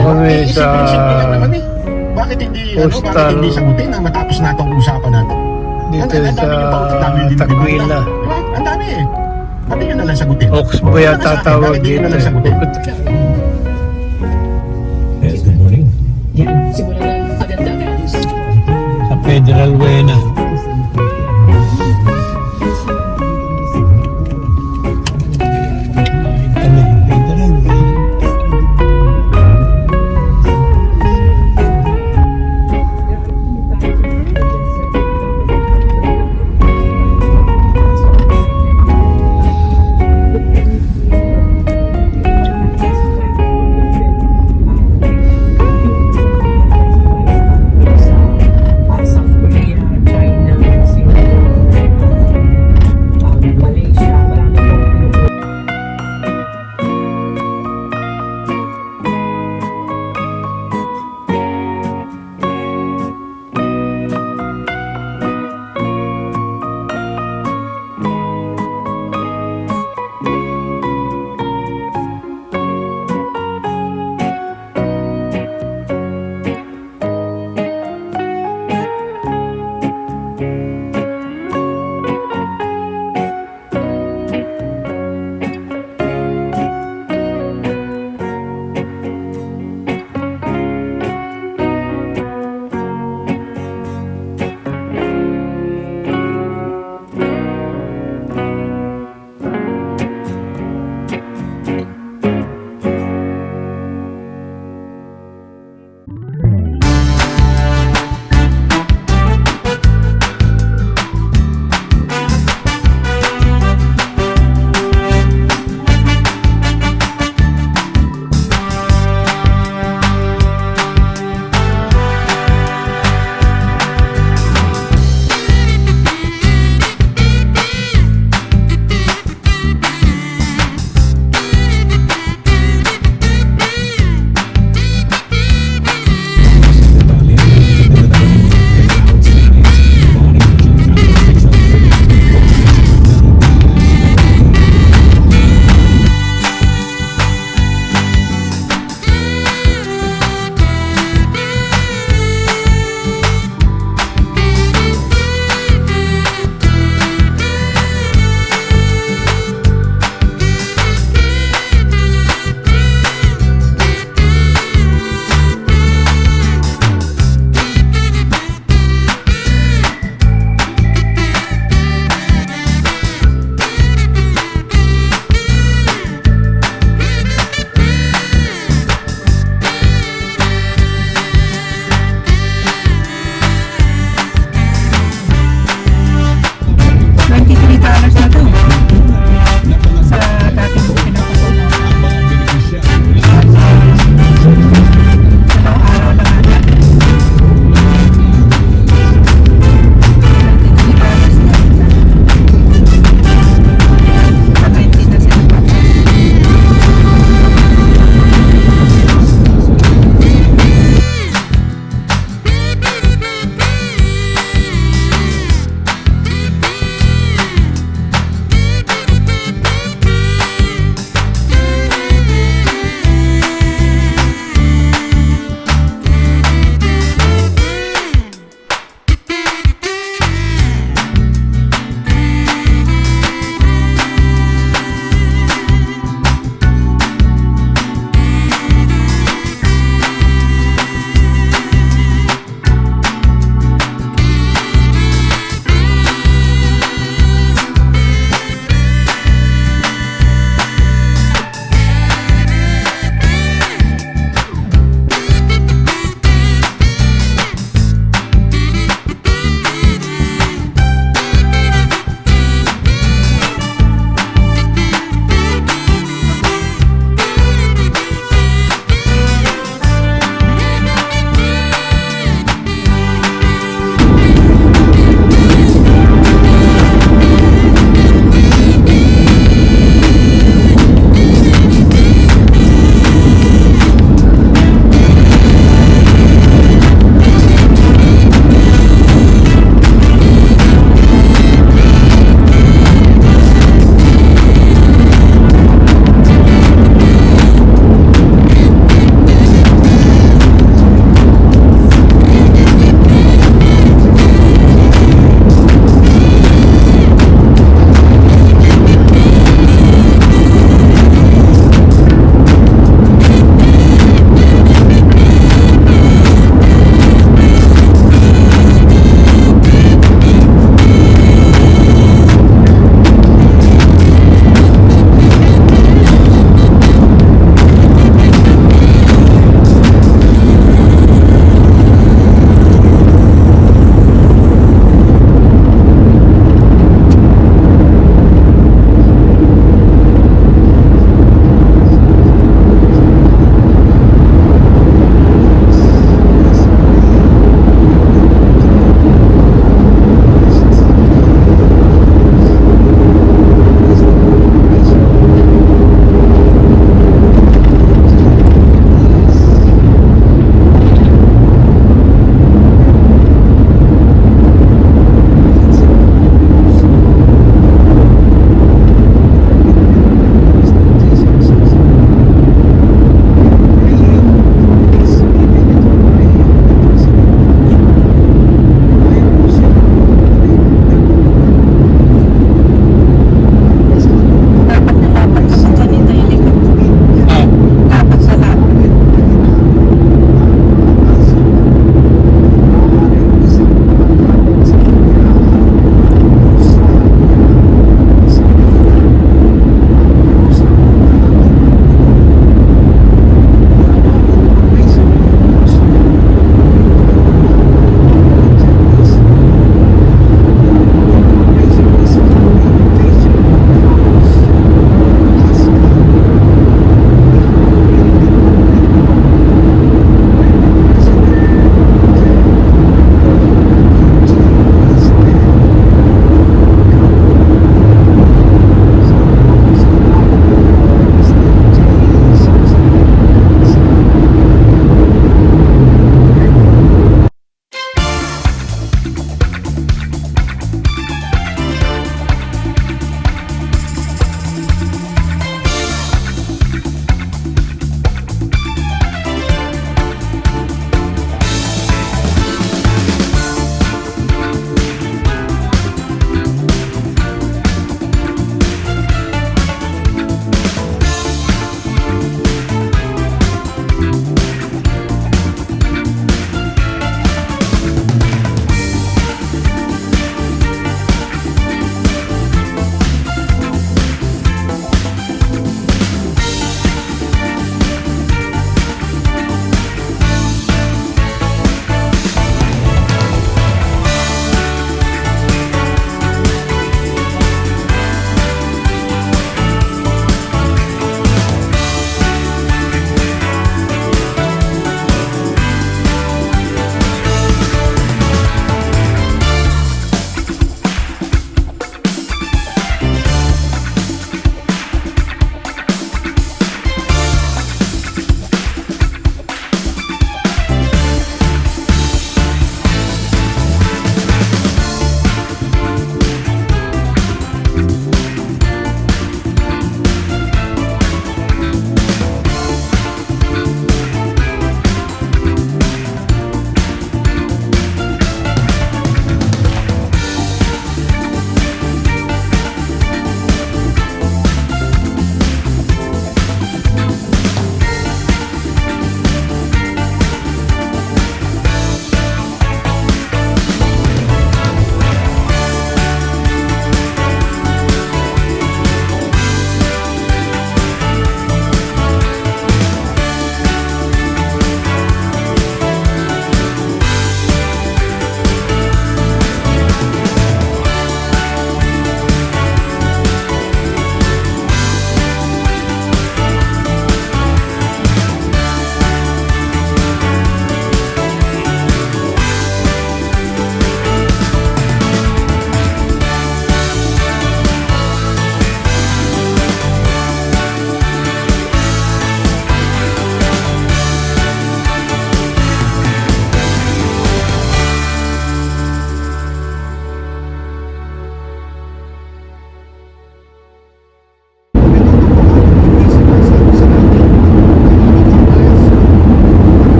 kami sa bakit hindi postal. bakit hindi sagutin nang matapos na itong usapan natin? Dito sa Taguila. Ang dami eh. Pati yun na lang sagutin. Oxbow yata tawag Bakit hindi dito. na lang sagutin? Yes, good morning. Siguro na maganda guys. Sa Federal Way na. Kami, Federal Way.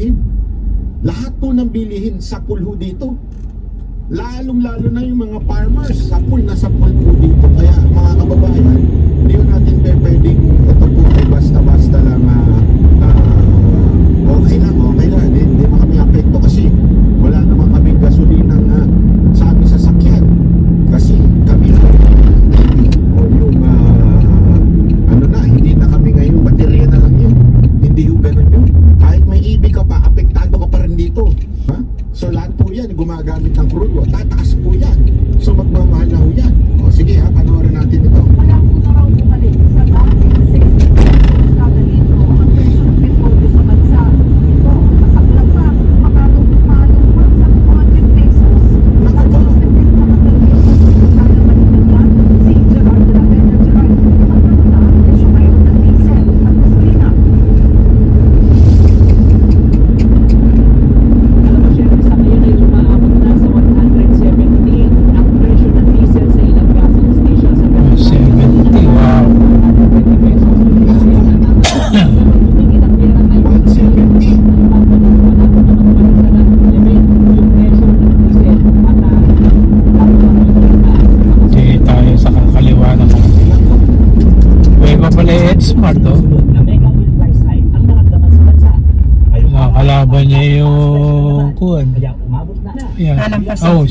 bilihin. Lahat po ng bilihin sa pool ho dito. Lalong-lalo na yung mga farmers sa pool, nasa pool po dito. Kaya mga kababayan, hindi ho natin pwedeng ito po ay basta-basta lang okay lang. Hindi mo kami apekto kasi wala naman kaming gasolinang sa aming sasakyan. Kasi kami o yung hindi na kami ngayon, baterya na lang yun. Hindi yung ganun yun. Kahit may ibig ka pa, apektado ka pa rin dito. Ha? So lahat po yan, gumagamit ng crude oil. Tataas po yan. So magmamahal na po yan. O sige ha, panoorin natin ito. Wala po na raw bumalik sa dati na 60 pesos kada litro ang presyo ng petrolyo sa bansa. Ito, masaklang pa, makatulong pa sa 200 pesos. Sa mga segment sa si Gerard de la Peña. Gerard, magkano na ang presyo ngayon ng diesel at gasolina? Alam mo, syempre, sa ngayon ay umaabot na sa 170 ang presyo ng diesel sa ilang gasoline stations sa Metro 70, wow. 120 pesos. Tumingin ang pera ngayon. 170. Wala po naman balik sa dating level yung presyo ng diesel at lalo naman yung taas. Hindi tayo sa kakaliwa ng kanila. Pwede pa pala yung Edsmart, oh. Na mega oil price hike ang naramdaman sa bansa. Nakakalaban niya yung kuwan. Kaya umabot na. Yan. Oh,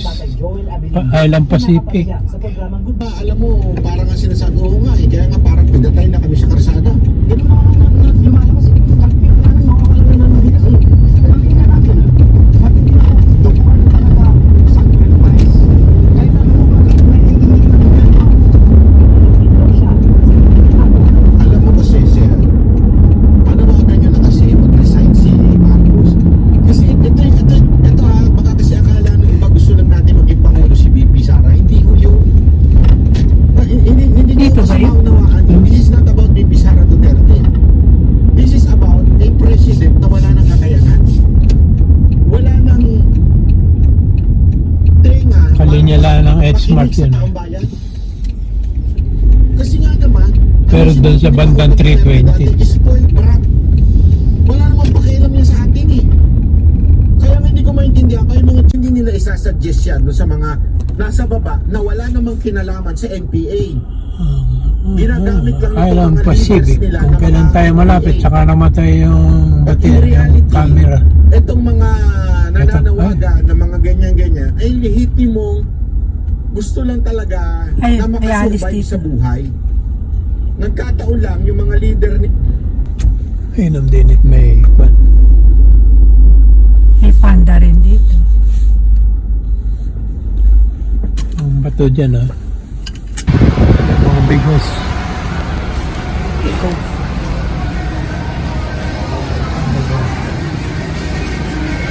Island Pacific. Sa programang Good Alam mo, parang nga sinasabi ko nga kaya nga parang pinatay na kami sa karsada. Ganun na lumalabas eh. Kalpit na namin, makakalaman na ng bigas eh. Pero tingnan natin, matindi na ako. Dokuhan na talaga sa oil price. Kahit ano mo, bakit may hingin na alam mo kasi, sir, panawagan nyo na kasi mag-resign si Marcos. Kasi ito ha, baka kasi akala ng iba gusto lang natin maging pangulo si VP Sara. Hindi ho yun. Hindi Dito ko ba kasi yun? maunawaan. This is not about VP Sara Duterte. This is about a president na wala nang kakayanan. Wala nang tenga. Kalinya lang ng Edsmart yun, Sa taong bayan. Kasi nga naman, Pero doon sa bandang 320. spoiled brat. Wala namang pakialam yan sa atin eh. Kaya nga hindi ko maintindihan kaya mga hindi nila isasuggest yan doon sa mga nasa baba na wala namang kinalaman sa NPA. Ginagamit lang ng Island mga Pacific. leaders nila Kung na kailan mga tayo malapit, NPA. saka namatay yung But in baterya, yung reality, camera. itong mga nananawagan na mga ganyan-ganyan ay lehitimong gusto lang talaga Ay, na may alis makasurvive dito. sa buhay. Nagkataon lang yung mga leader ni Inom din it may May panda rin dito. ang bato dyan, ah. Mga bigos.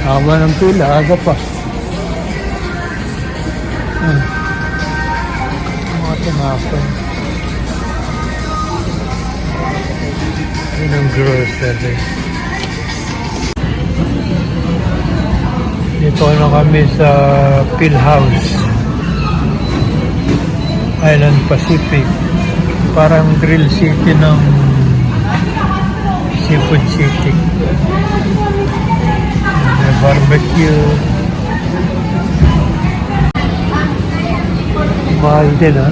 Haba ng pila, aga pa. Mga tinapay. Yun ang grocery. Dito na kami sa Philhouse, Island Pacific. Parang grill city ng Seafood City. May barbecue. Mahal din, ha?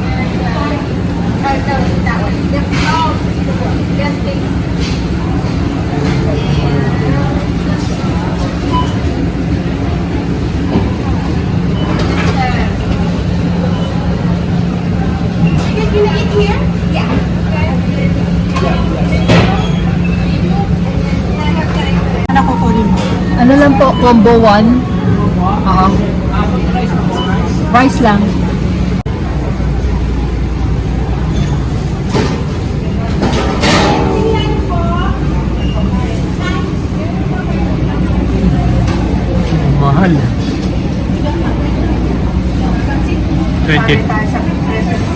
Ano kukunin mo? Ano lang po, combo 1. Rice lang. Mahal. 20.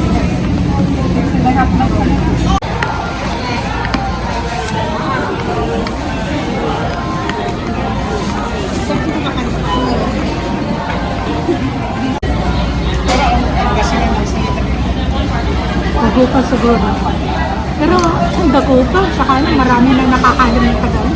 Dago pa siguro. Pero ang dago pa, saka marami na nakakalim ng tagal.